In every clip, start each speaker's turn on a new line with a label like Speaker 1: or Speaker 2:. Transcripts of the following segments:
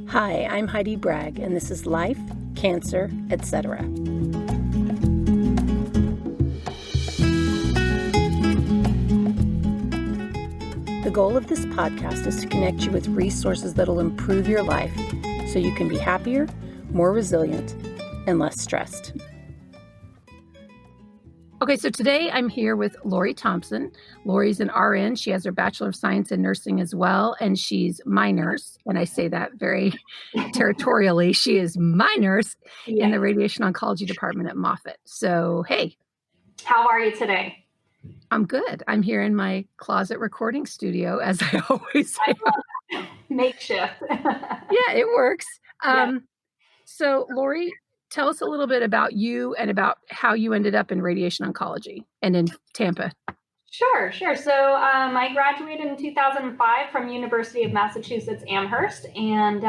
Speaker 1: Hi, I'm Heidi Bragg, and this is Life, Cancer, Etc. The goal of this podcast is to connect you with resources that will improve your life so you can be happier, more resilient, and less stressed. Okay, so today I'm here with Lori Thompson. Lori's an RN. She has her Bachelor of Science in Nursing as well, and she's my nurse. And I say that very territorially. She is my nurse in the Radiation Oncology Department at Moffitt. So, hey.
Speaker 2: How are you today?
Speaker 1: I'm good. I'm here in my closet recording studio, as I always say.
Speaker 2: Makeshift.
Speaker 1: Yeah, it works. So, Lori, tell us a little bit about you and about how you ended up in radiation oncology and in Tampa.
Speaker 2: Sure. So I graduated in 2005 from University of Massachusetts Amherst, and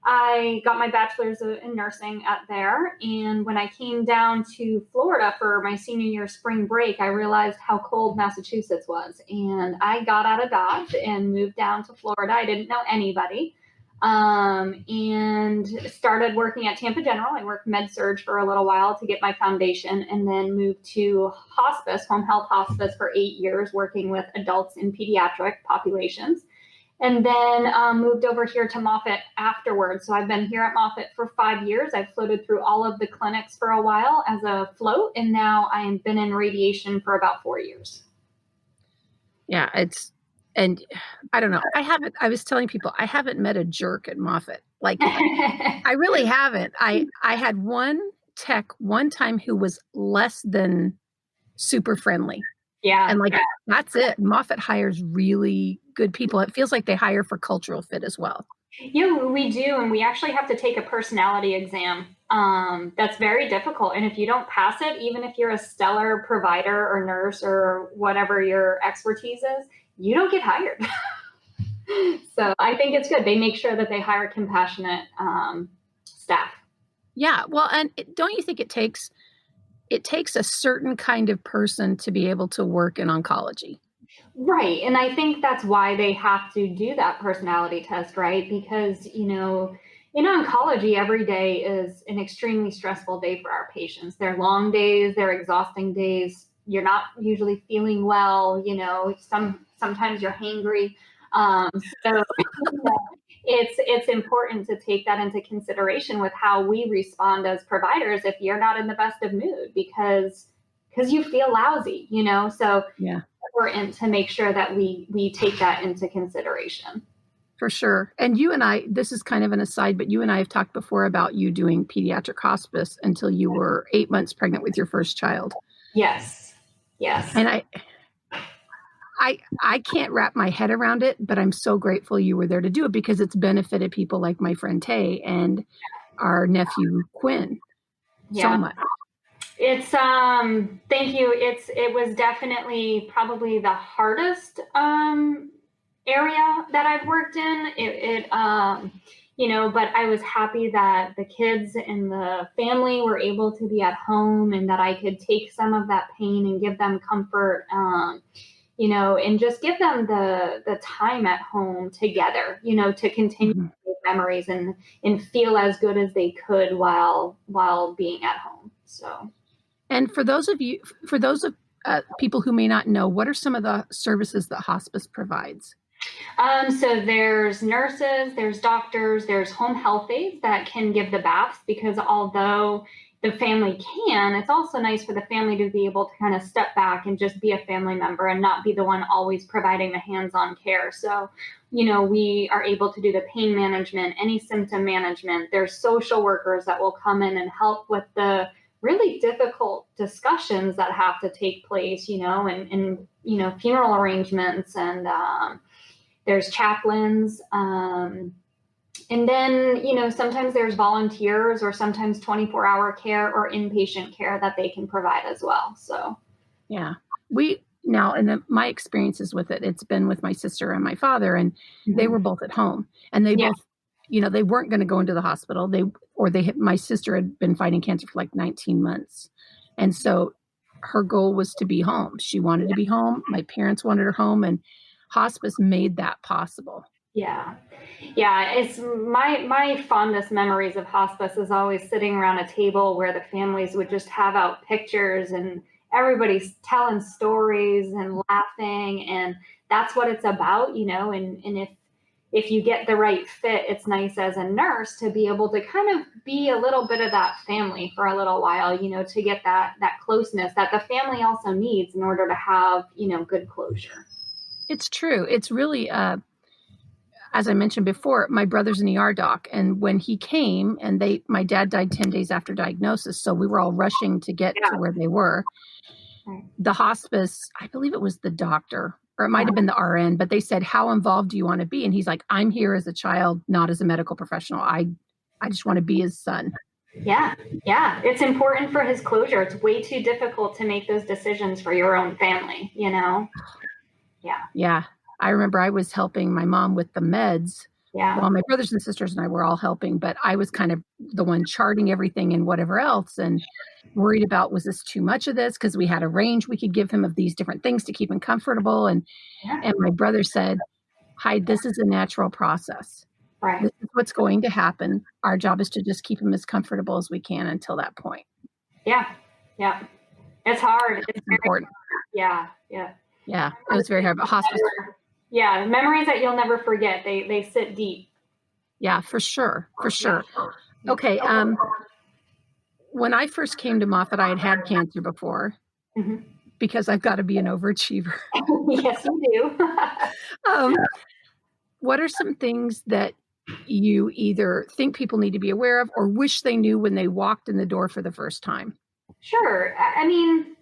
Speaker 2: I got my bachelor's in nursing at there. And when I came down to Florida for my senior year spring break, I realized how cold Massachusetts was. And I got out of Dodge and moved down to Florida. I didn't know anybody. And started working at Tampa General. I worked med-surg for a little while to get my foundation, and then moved to hospice, home health hospice, for 8 years, working with adults in pediatric populations. And then moved over here to Moffitt afterwards. So I've been here at Moffitt for 5 years. I've floated through all of the clinics for a while as a float, and now I have been in radiation for about 4 years.
Speaker 1: Yeah, and I don't know. I was telling people I haven't met a jerk at Moffitt. Like, I really haven't. I had one tech one time who was less than super friendly.
Speaker 2: Yeah.
Speaker 1: And that's it. Moffitt hires really good people. It feels like they hire for cultural fit as well.
Speaker 2: Yeah, we do. And we actually have to take a personality exam. That's very difficult. And if you don't pass it, even if you're a stellar provider or nurse or whatever your expertise is, you don't get hired. So I think it's good. They make sure that they hire compassionate staff.
Speaker 1: Yeah. Well, and don't you think it takes a certain kind of person to be able to work in oncology?
Speaker 2: Right. And I think that's why they have to do that personality test, right? Because, in oncology, every day is an extremely stressful day for our patients. They're long days, they're exhausting days. You're not usually feeling well, sometimes you're hangry. So it's important to take that into consideration with how we respond as providers if you're not in the best of mood because you feel lousy, so
Speaker 1: yeah,
Speaker 2: it's important to make sure that we take that into consideration.
Speaker 1: For sure. And you and I, this is kind of an aside, but you and I have talked before about you doing pediatric hospice until you were 8 months pregnant with your first child.
Speaker 2: Yes.
Speaker 1: And I can't wrap my head around it, but I'm so grateful you were there to do it because it's benefited people like my friend Tay and our nephew Quinn so much.
Speaker 2: It's thank you. It was definitely probably the hardest area that I've worked in. But I was happy that the kids and the family were able to be at home and that I could take some of that pain and give them comfort, and just give them the time at home together, to continue to make memories and feel as good as they could while being at home. So.
Speaker 1: And for those of people who may not know, what are some of the services that hospice provides?
Speaker 2: So there's nurses, there's doctors, there's home health aides that can give the baths because although the family can, it's also nice for the family to be able to kind of step back and just be a family member and not be the one always providing the hands-on care. So, we are able to do the pain management, any symptom management. There's social workers that will come in and help with the really difficult discussions that have to take place, and funeral arrangements and there's chaplains. And then, sometimes there's volunteers or sometimes 24-hour care or inpatient care that they can provide as well. So,
Speaker 1: yeah, my experiences with it, it's been with my sister and my father, and they were both at home, and they both, they weren't going to go into the hospital. My sister had been fighting cancer for like 19 months. And so her goal was to be home. She wanted to be home. My parents wanted her home, and hospice made that possible.
Speaker 2: Yeah. Yeah, it's my fondest memories of hospice is always sitting around a table where the families would just have out pictures and everybody's telling stories and laughing, and that's what it's about, and if you get the right fit, it's nice as a nurse to be able to kind of be a little bit of that family for a little while, to get that closeness that the family also needs in order to have, good closure.
Speaker 1: It's true. It's really, as I mentioned before, my brother's an ER doc, and when he came, and my dad died 10 days after diagnosis, so we were all rushing to get to where they were.
Speaker 2: Right.
Speaker 1: The hospice, I believe it was the doctor, or it might have been the RN, but they said, "How involved do you want to be?" And he's like, "I'm here as a child, not as a medical professional. I just want to be his son."
Speaker 2: Yeah, yeah. It's important for his closure. It's way too difficult to make those decisions for your own family, Yeah.
Speaker 1: Yeah. I remember I was helping my mom with the meds.
Speaker 2: Yeah.
Speaker 1: Well, my brothers and sisters and I were all helping, but I was kind of the one charting everything and whatever else, and worried about, was this too much of this? Because we had a range we could give him of these different things to keep him comfortable. And my brother said, "Hyde, this is a natural process.
Speaker 2: Right.
Speaker 1: This is what's going to happen. Our job is to just keep him as comfortable as we can until that point."
Speaker 2: Yeah. Yeah. It's hard.
Speaker 1: It's important.
Speaker 2: Hard. Yeah. Yeah.
Speaker 1: Yeah. It was very hard. But hospice.
Speaker 2: Yeah. Memories that you'll never forget. They sit deep.
Speaker 1: Yeah, for sure. For sure. Okay. When I first came to Moffitt, I had cancer before, because I've got to be an overachiever.
Speaker 2: Yes, you do.
Speaker 1: What are some things that you either think people need to be aware of or wish they knew when they walked in the door for the first time?
Speaker 2: Sure. I mean,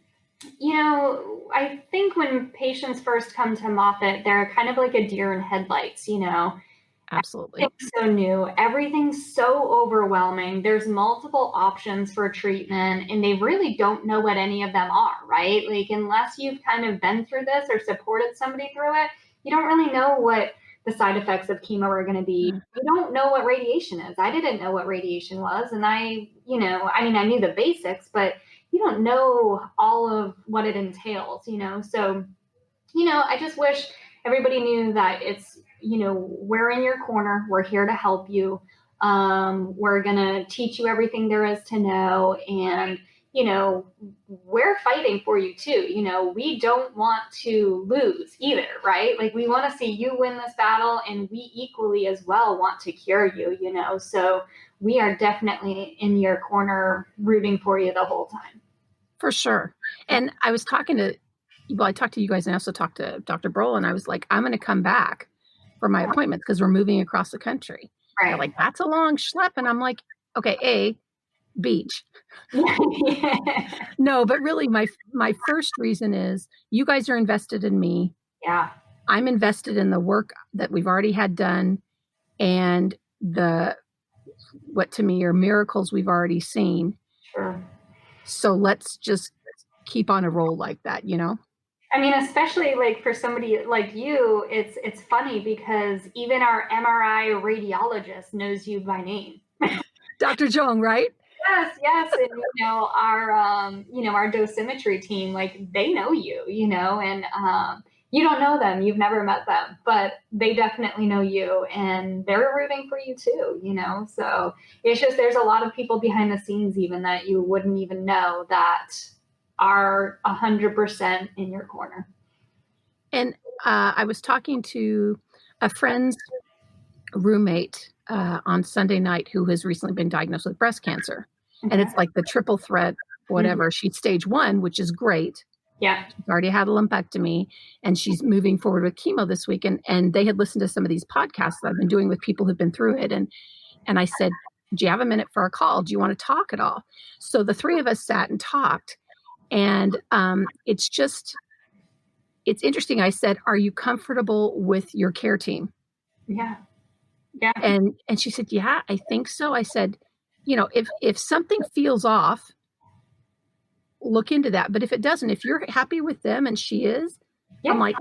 Speaker 2: I think when patients first come to Moffitt, they're kind of like a deer in headlights,
Speaker 1: Absolutely.
Speaker 2: Everything's so new. Everything's so overwhelming. There's multiple options for treatment, and they really don't know what any of them are, right? Like, unless you've kind of been through this or supported somebody through it, you don't really know what the side effects of chemo are going to be. You don't know what radiation is. I didn't know what radiation was. And I knew the basics, but you don't know all of what it entails, So, I just wish everybody knew that it's, we're in your corner. We're here to help you. We're going to teach you everything there is to know. And, we're fighting for you too. We don't want to lose either, right? Like, we want to see you win this battle, and we equally as well want to cure you, So we are definitely in your corner rooting for you the whole time.
Speaker 1: For sure. And I was I talked to you guys, and I also talked to Dr. Brohl, and I was like, I'm going to come back for my appointments because we're moving across the country.
Speaker 2: Right.
Speaker 1: They're like, that's a long schlep. And I'm like, okay, beach. No, but really my first reason is you guys are invested in me.
Speaker 2: Yeah.
Speaker 1: I'm invested in the work that we've already had done, and what to me are miracles we've already seen.
Speaker 2: Sure.
Speaker 1: So let's just keep on a roll like that,
Speaker 2: I mean, especially like for somebody like you, it's funny because even our MRI radiologist knows you by name.
Speaker 1: Dr. Jong, right?
Speaker 2: Yes. And our dosimetry team, like, they know you, and you don't know them, you've never met them, but they definitely know you, and they're rooting for you too, So it's just, there's a lot of people behind the scenes even that you wouldn't even know that are 100% in your corner.
Speaker 1: And I was talking to a friend's roommate on Sunday night who has recently been diagnosed with breast cancer. Okay. And it's like the triple threat, whatever. Mm-hmm. She's stage 1, which is great.
Speaker 2: Yeah.
Speaker 1: She's already had a lumpectomy, and she's moving forward with chemo this week. And they had listened to some of these podcasts that I've been doing with people who've been through it. And I said, do you have a minute for a call? Do you want to talk at all? So the three of us sat and talked. And it's interesting. I said, are you comfortable with your care team?
Speaker 2: Yeah. Yeah.
Speaker 1: And she said, yeah, I think so. I said, if something feels off, look into that. But if it doesn't, if you're happy with them and she is, I'm like,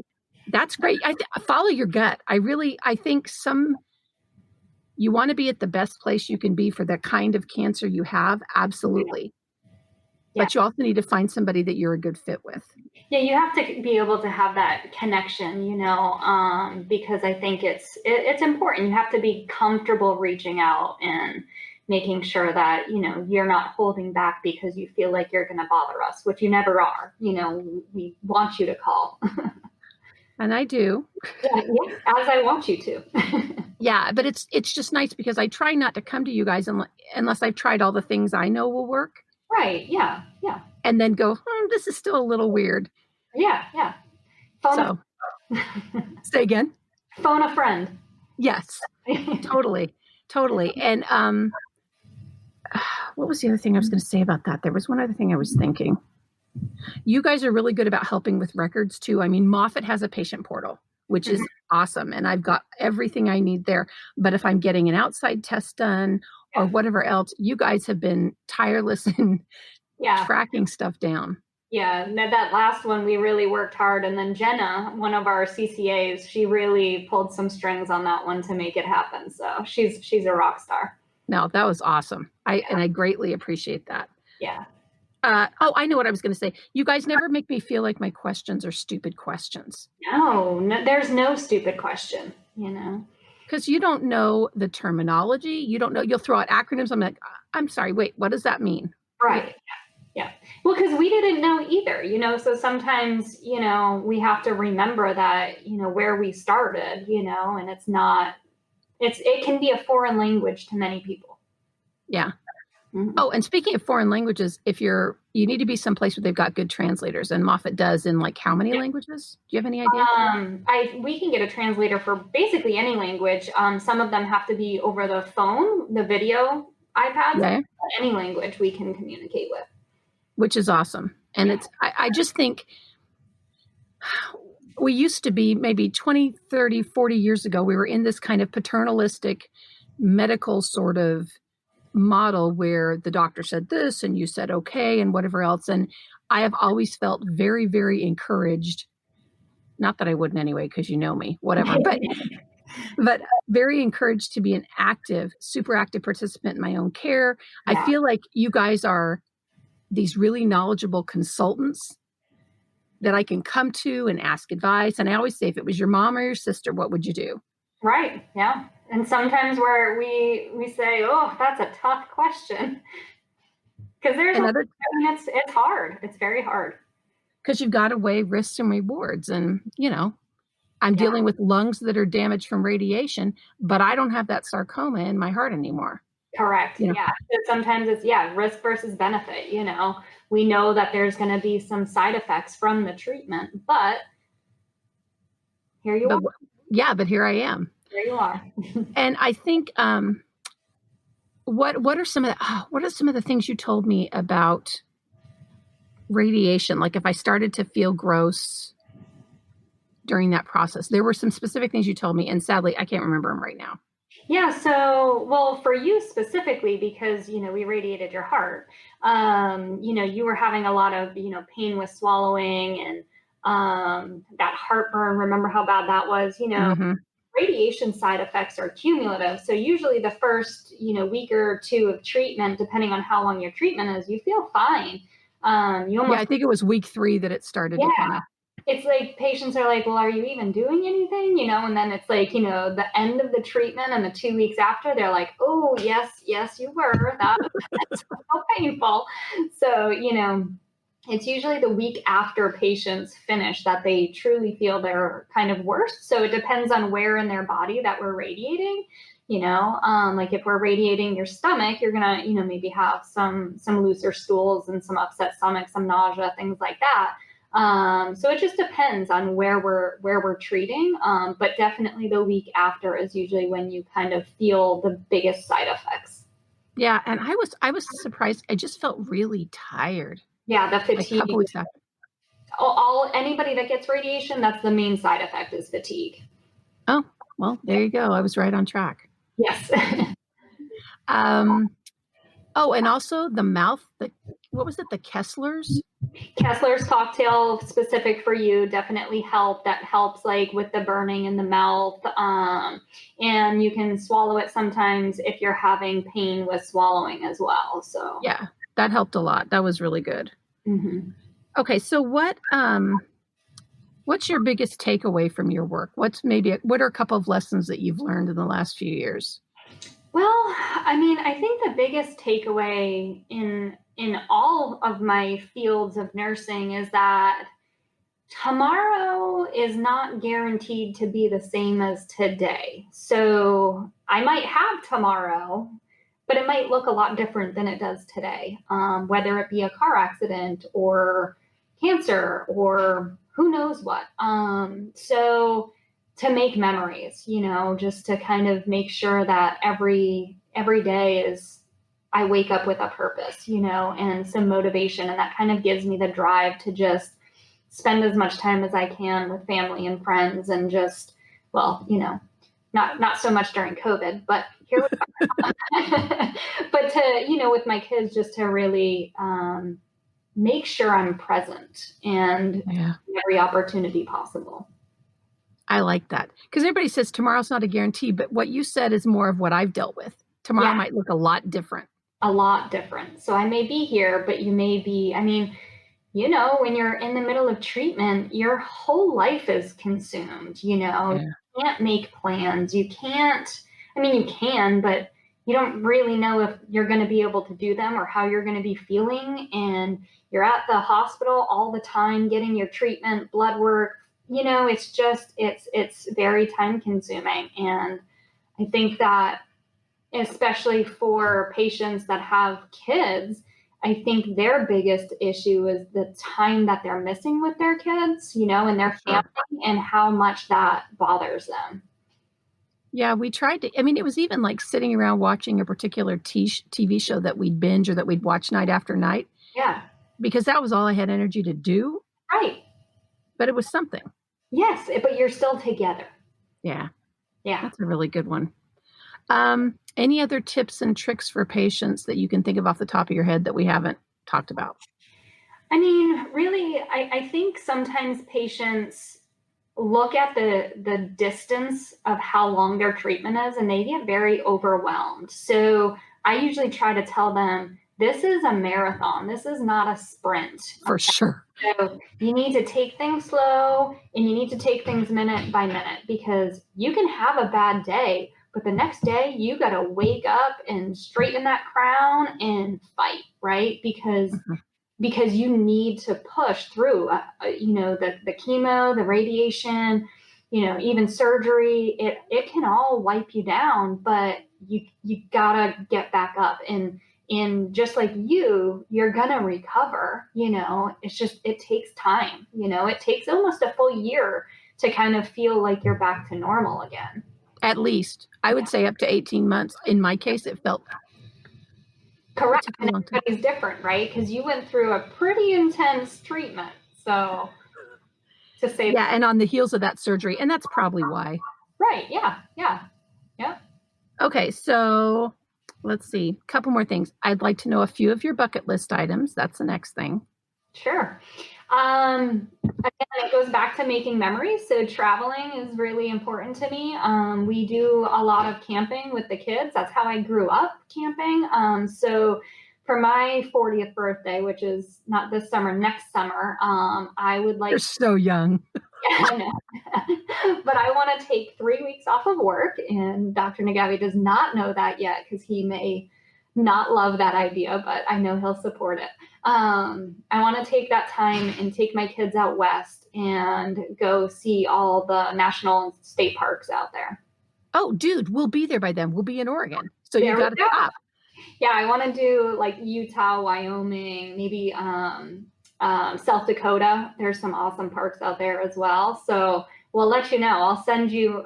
Speaker 1: that's great. Follow your gut. I think you want to be at the best place you can be for the kind of cancer you have. Absolutely.
Speaker 2: Yeah.
Speaker 1: But you also need to find somebody that you're a good fit with.
Speaker 2: Yeah, you have to be able to have that connection, because I think it's important. You have to be comfortable reaching out and making sure that, you're not holding back because you feel like you're going to bother us, which you never are. We want you to call.
Speaker 1: And I do.
Speaker 2: Yeah, as I want you to.
Speaker 1: Yeah, but it's just nice because I try not to come to you guys unless I've tried all the things I know will work.
Speaker 2: Right. Yeah. Yeah.
Speaker 1: And then go, this is still a little weird.
Speaker 2: Yeah. Yeah. Phone
Speaker 1: Say again.
Speaker 2: Phone a friend.
Speaker 1: Yes, totally. And what was the other thing I was going to say about that? There was one other thing I was thinking. You guys are really good about helping with records too. I mean, Moffitt has a patient portal, which is awesome. And I've got everything I need there. But if I'm getting an outside test done or whatever else, you guys have been tireless in tracking stuff down.
Speaker 2: Yeah, that last one, we really worked hard. And then Jenna, one of our CCAs, she really pulled some strings on that one to make it happen. So she's a rock star.
Speaker 1: No, that was awesome. And I greatly appreciate that.
Speaker 2: Yeah.
Speaker 1: I know what I was going to say. You guys never make me feel like my questions are stupid questions.
Speaker 2: No, there's no stupid question,
Speaker 1: Because you don't know the terminology. You don't know. You'll throw out acronyms. I'm like, I'm sorry, wait, what does that mean?
Speaker 2: Right. Yeah. Well, because we didn't know either, so sometimes, we have to remember that, where we started, and it can be a foreign language to many people.
Speaker 1: Yeah. Mm-hmm. Oh, and speaking of foreign languages, you need to be someplace where they've got good translators, and Moffitt does in like how many languages? Do you have any idea?
Speaker 2: We can get a translator for basically any language. Some of them have to be over the phone, the video iPads.
Speaker 1: Yeah.
Speaker 2: Any language we can communicate with.
Speaker 1: Which is awesome. And I just think we used to be maybe 20, 30, 40 years ago, we were in this kind of paternalistic medical sort of model where the doctor said this and you said okay and whatever else. And I have always felt very, very encouraged. Not that I wouldn't anyway, because you know me, whatever, but very encouraged to be an super active participant in my own care. Yeah. I feel like you guys are these really knowledgeable consultants that I can come to and ask advice. And I always say, if it was your mom or your sister, what would you do?
Speaker 2: Right. Yeah. And sometimes where we say, oh, that's a tough question. Because it's hard. It's very hard.
Speaker 1: Because you've got to weigh risks and rewards. And, I'm dealing with lungs that are damaged from radiation, but I don't have that sarcoma in my heart anymore.
Speaker 2: Correct. Yeah. So sometimes it's risk versus benefit. We know that there's going to be some side effects from the treatment, but here you are.
Speaker 1: Yeah, but here I am.
Speaker 2: There you are.
Speaker 1: And I think what are some of the things you told me about radiation? Like if I started to feel gross during that process, there were some specific things you told me, and sadly I can't remember them right now.
Speaker 2: Yeah. So, well, for you specifically, because, we radiated your heart, you were having a lot of, pain with swallowing and that heartburn. Remember how bad that was,
Speaker 1: Mm-hmm.
Speaker 2: Radiation side effects are cumulative. So usually the first, week or two of treatment, depending on how long your treatment is, you feel fine.
Speaker 1: I think it was week 3 that it started to kind of.
Speaker 2: It's like patients are like, well, are you even doing anything? And then it's like, the end of the treatment and the 2 weeks after, they're like, oh, yes, you were. That's so painful. So, it's usually the week after patients finish that they truly feel their kind of worst. So it depends on where in their body that we're radiating. Like if we're radiating your stomach, you're gonna, maybe have some looser stools and some upset stomach, some nausea, things like that. So it just depends on where we're treating. But definitely the week after is usually when you kind of feel the biggest side effects.
Speaker 1: Yeah. And I was surprised. I just felt really tired.
Speaker 2: Yeah. The fatigue.
Speaker 1: Like a couple weeks after.
Speaker 2: Anybody that gets radiation, that's the main side effect is fatigue.
Speaker 1: Oh, well, there you go. I was right on track.
Speaker 2: Yes.
Speaker 1: Oh, and also the mouth, what was it? The Kessler's?
Speaker 2: Kessler's cocktail specific for you definitely help. That helps like with the burning in the mouth. And you can swallow it sometimes if you're having pain with swallowing as well. So
Speaker 1: yeah, That helped a lot. That was really good.
Speaker 2: Mhm.
Speaker 1: Okay, so what's your biggest takeaway from your work? What are a couple of lessons that you've learned in the last few years?
Speaker 2: Well, I mean, I think the biggest takeaway in all of my fields of nursing is that tomorrow is not guaranteed to be the same as today. So I might have tomorrow, but it might look a lot different than it does today, whether it be a car accident or cancer or who knows what. So to make memories, just to kind of make sure that every day is I wake up with a purpose, and some motivation, and that kind of gives me the drive to just spend as much time as I can with family and friends and just, well, not so much during COVID, but here we are. But to, with my kids, just to really make sure I'm present and
Speaker 1: Yeah.
Speaker 2: every opportunity possible.
Speaker 1: I like that because everybody says tomorrow's not a guarantee, but what you said is more of what I've dealt with. Tomorrow
Speaker 2: Yeah,
Speaker 1: might look a lot different.
Speaker 2: a lot different. So I may be here, but you may be, I mean, when you're in the middle of treatment, your whole life is consumed.
Speaker 1: Yeah.
Speaker 2: You can't make plans. You can't, I mean, you can, but you don't really know if you're going to be able to do them or how you're going to be feeling. And you're at the hospital all the time getting your treatment, blood work. It's very time consuming. And I think that, especially for patients that have kids, I think their biggest issue is the time that they're missing with their kids, and their family,
Speaker 1: Sure.
Speaker 2: and how much that bothers them.
Speaker 1: Yeah, we tried to. I mean, it was even like sitting around watching a particular TV show that we'd binge or that we'd watch night after night
Speaker 2: Yeah,
Speaker 1: because that was all I had energy to do,
Speaker 2: right.
Speaker 1: but it was something.
Speaker 2: Yes, but you're still together.
Speaker 1: Yeah,
Speaker 2: Yeah.
Speaker 1: that's a really good one. Any other tips and tricks for patients that you can think of off the top of your head that we haven't talked about?
Speaker 2: I mean, really, I think sometimes patients look at the distance of how long their treatment is and they get very overwhelmed. So I usually try to tell them this is a marathon. This is not a sprint.
Speaker 1: For sure.
Speaker 2: So you need to take things slow and you need to take things minute by minute because you can have a bad day, but the next day you got to wake up and straighten that crown and fight, right? Because
Speaker 1: Mhm.
Speaker 2: because you need to push through, the chemo, the radiation, even surgery. It can all wipe you down, but you gotta get back up and just like you're gonna recover. It's just it takes time. It takes almost a full year to kind of feel like you're back to normal again.
Speaker 1: At least I would
Speaker 2: Yeah.
Speaker 1: say up to 18 months. In my case, it
Speaker 2: Correct.
Speaker 1: took a
Speaker 2: And
Speaker 1: long time.
Speaker 2: everybody's different, right? Because you went through a pretty intense treatment. So to say,
Speaker 1: Yeah, and on the heels of that surgery, and that's probably why.
Speaker 2: right. Yeah. Yeah. Yeah.
Speaker 1: Okay, so let's see. A couple more things. I'd like to know a few of your bucket list items. That's the next thing.
Speaker 2: Sure. Again, it goes back to making memories. So traveling is really important to me. We do a lot of camping with the kids. That's how I grew up camping. So for my 40th birthday, which is not this summer, next summer, I would
Speaker 1: You're
Speaker 2: like,
Speaker 1: so young.
Speaker 2: yeah, I know. But I want to take 3 weeks off of work. And Dr. Nagavi does not know that yet because he may not love that idea, but I know he'll support it. I want to take that time and take my kids out west and go see all the national and state parks out there.
Speaker 1: Oh, dude, we'll be there by then. We'll be in Oregon. So you
Speaker 2: There we
Speaker 1: got to
Speaker 2: go.
Speaker 1: stop.
Speaker 2: Yeah, I want to do like Utah, Wyoming, maybe South Dakota. There's some awesome parks out there as well. So we'll let you know. I'll send you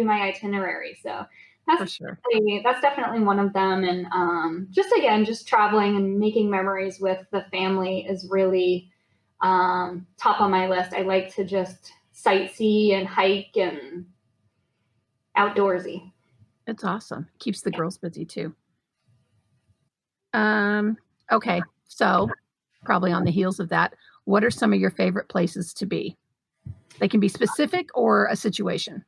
Speaker 2: my itinerary. So
Speaker 1: For
Speaker 2: that's
Speaker 1: sure.
Speaker 2: that's definitely one of them. And just traveling and making memories with the family is really top on my list. I like to just sightsee and hike and outdoorsy.
Speaker 1: It's awesome. Keeps the girls busy too. Okay, so probably on the heels of that, what are some of your favorite places to be? They can be specific or a situation.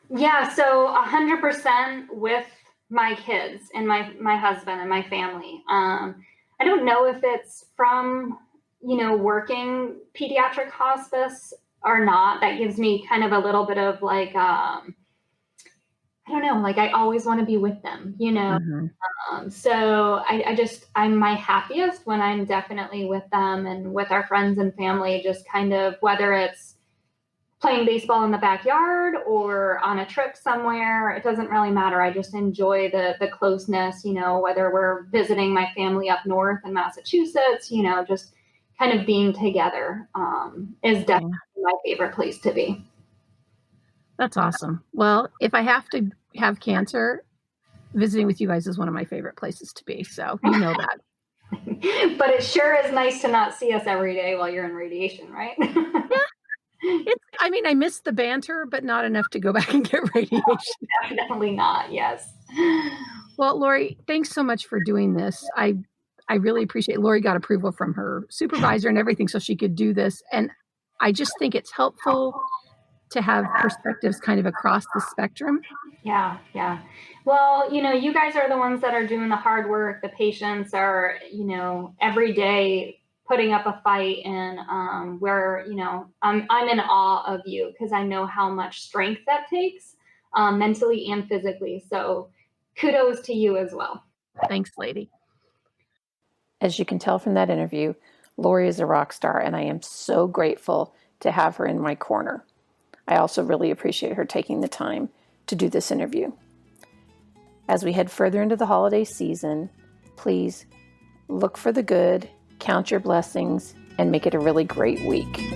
Speaker 2: Yeah, so 100% with my kids and my husband and my family. I I don't know if it's from, working pediatric hospice or not. That gives me kind of a little bit of like, I don't know, like I always want to be with them,
Speaker 1: Mhm.
Speaker 2: So I'm my happiest when I'm definitely with them and with our friends and family, just kind of whether it's playing baseball in the backyard or on a trip somewhere, it doesn't really matter. I just enjoy the closeness, whether we're visiting my family up north in Massachusetts, just kind of being together is definitely
Speaker 1: Yeah,
Speaker 2: my favorite place to be.
Speaker 1: that's awesome. Well, if I have to have cancer, visiting with you guys is one of my favorite places to be, so you know that.
Speaker 2: But it sure is nice to not see us every day while you're in radiation, right?
Speaker 1: Yeah, I mean, I miss the banter, but not enough to go back and get radiation.
Speaker 2: Definitely not. Yes.
Speaker 1: Well, Lori, thanks so much for doing this. I really appreciate Lori got approval from her supervisor and everything so she could do this, and I just think it's helpful to have perspectives kind of across the spectrum.
Speaker 2: Yeah, yeah. Well, you guys are the ones that are doing the hard work. The patients are, every day putting up a fight, and where I'm in awe of you because I know how much strength that takes, mentally and physically. So kudos to you as well.
Speaker 1: Thanks, lady. As you can tell from that interview, Lori is a rock star, and I am so grateful to have her in my corner. I also really appreciate her taking the time to do this interview. As we head further into the holiday season, please look for the good, count your blessings, and make it a really great week.